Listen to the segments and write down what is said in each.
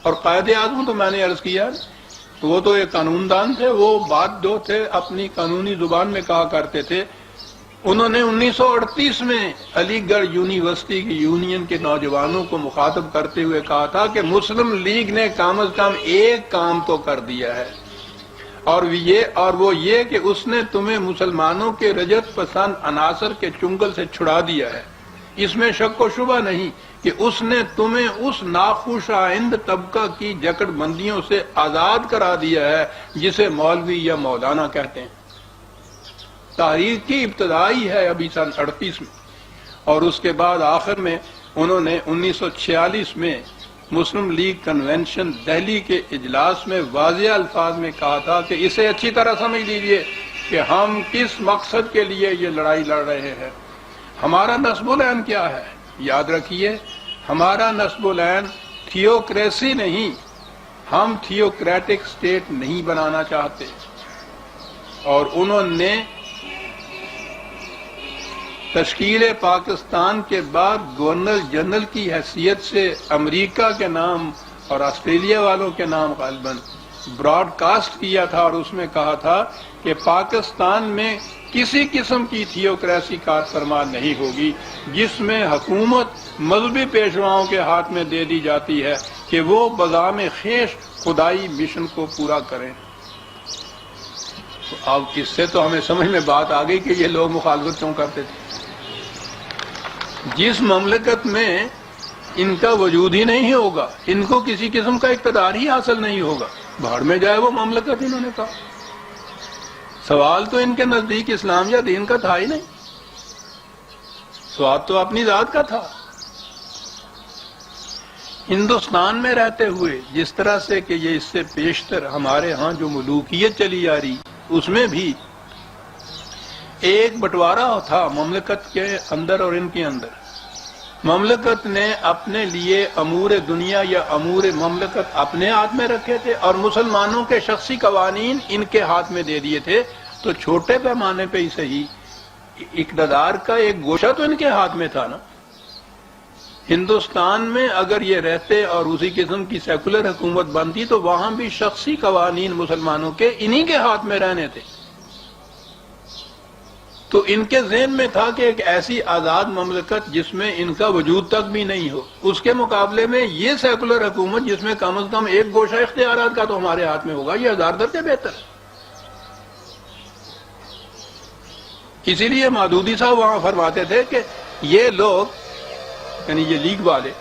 اور قائد اعظم تو میں نے عرض کیا وہ تو ایک قانون دان تھے، وہ بات جو تھے اپنی قانونی زبان میں کہا کرتے تھے۔ انہوں نے 1938 میں علی گڑھ یونیورسٹی کی یونین کے نوجوانوں کو مخاطب کرتے ہوئے کہا تھا کہ مسلم لیگ نے کم از کم ایک کام تو کر دیا ہے، اور وہ یہ کہ اس نے تمہیں مسلمانوں کے رجت پسند عناصر کے چنگل سے چھڑا دیا ہے۔ اس میں شک و شبہ نہیں کہ اس نے تمہیں اس ناخوش آئند طبقہ کی جکڑ بندیوں سے آزاد کرا دیا ہے جسے مولوی یا مولانا کہتے ہیں۔ تاریخ کی ابتدائی ہے ابھی سن 38 میں، اور اس کے بعد آخر میں انہوں نے 1946 میں مسلم لیگ کنونشن دہلی کے اجلاس میں واضح الفاظ میں کہا تھا کہ اسے اچھی طرح سمجھ لیجئے کہ ہم کس مقصد کے لیے یہ لڑائی لڑ رہے ہیں۔ ہمارا نصب العین کیا ہے؟ یاد رکھیے، ہمارا نصب العین تھیوکریسی نہیں، ہم تھیوکریٹک سٹیٹ نہیں بنانا چاہتے۔ اور انہوں نے تشکیل پاکستان کے بعد گورنر جنرل کی حیثیت سے امریکہ کے نام اور آسٹریلیا والوں کے نام غالباً براڈ کاسٹ کیا تھا، اور اس میں کہا تھا کہ پاکستان میں کسی قسم کی تھیوکریسی کار فرما نہیں ہوگی جس میں حکومت مذہبی پیشواؤں کے ہاتھ میں دے دی جاتی ہے کہ وہ بذام خیش خدائی مشن کو پورا کریں۔ اب اس سے تو ہمیں سمجھ میں بات آ گئی کہ یہ لوگ مخالفت کیوں کرتے تھے۔ جس مملکت میں ان کا وجود ہی نہیں ہوگا، ان کو کسی قسم کا اقتدار ہی حاصل نہیں ہوگا، بھاڑ میں جائے وہ مملکت، انہوں نے کہا۔ سوال تو ان کے نزدیک اسلام یا دین کا تھا ہی نہیں، سوال تو اپنی ذات کا تھا۔ ہندوستان میں رہتے ہوئے جس طرح سے کہ یہ اس سے پیشتر ہمارے ہاں جو ملوکیت چلی آ رہی، اس میں بھی ایک بٹوارا تھا مملکت کے اندر اور ان کے اندر۔ مملکت نے اپنے لیے امور دنیا یا امور مملکت اپنے ہاتھ میں رکھے تھے اور مسلمانوں کے شخصی قوانین ان کے ہاتھ میں دے دیے تھے، تو چھوٹے پیمانے پہ ہی صحیح اقتدار کا ایک گوشہ تو ان کے ہاتھ میں تھا نا۔ ہندوستان میں اگر یہ رہتے اور اسی قسم کی سیکولر حکومت بنتی تو وہاں بھی شخصی قوانین مسلمانوں کے انہی کے ہاتھ میں رہنے تھے۔ تو ان کے ذہن میں تھا کہ ایک ایسی آزاد مملکت جس میں ان کا وجود تک بھی نہیں ہو، اس کے مقابلے میں یہ سیکولر حکومت جس میں کم از کم ایک گوشہ اختیارات کا تو ہمارے ہاتھ میں ہوگا، یہ ہزار درجے بہتر۔ اسی لیے مودودی صاحب وہاں فرماتے تھے کہ یہ لوگ یعنی یہ لیگ والے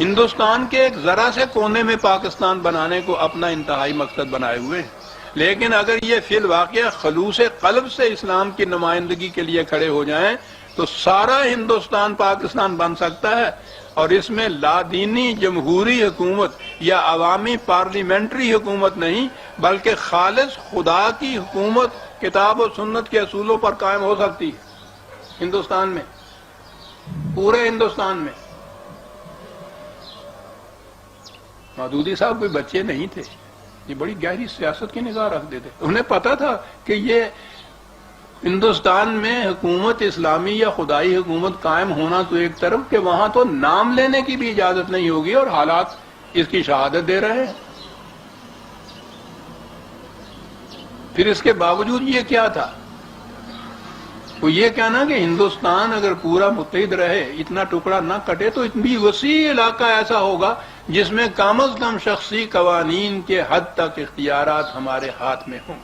ہندوستان کے ایک ذرا سے کونے میں پاکستان بنانے کو اپنا انتہائی مقصد بنائے ہوئے ہیں، لیکن اگر یہ فی الواقع خلوص قلب سے اسلام کی نمائندگی کے لیے کھڑے ہو جائیں تو سارا ہندوستان پاکستان بن سکتا ہے، اور اس میں لادینی جمہوری حکومت یا عوامی پارلیمنٹری حکومت نہیں بلکہ خالص خدا کی حکومت کتاب و سنت کے اصولوں پر قائم ہو سکتی ہے ہندوستان میں، پورے ہندوستان میں۔ مودودی صاحب کوئی بچے نہیں تھے، یہ بڑی گہری سیاست کی نگاہ رکھتے تھے، انہیں پتا تھا کہ یہ ہندوستان میں حکومت اسلامی یا خدائی حکومت قائم ہونا تو ایک طرف کہ وہاں تو نام لینے کی بھی اجازت نہیں ہوگی، اور حالات اس کی شہادت دے رہے ہیں۔ پھر اس کے باوجود یہ کیا تھا، وہ یہ کہنا کہ ہندوستان اگر پورا متحد رہے، اتنا ٹکڑا نہ کٹے، تو اتنی وسیع علاقہ ایسا ہوگا جس میں کم از کم شخصی قوانین کے حد تک اختیارات ہمارے ہاتھ میں ہوں۔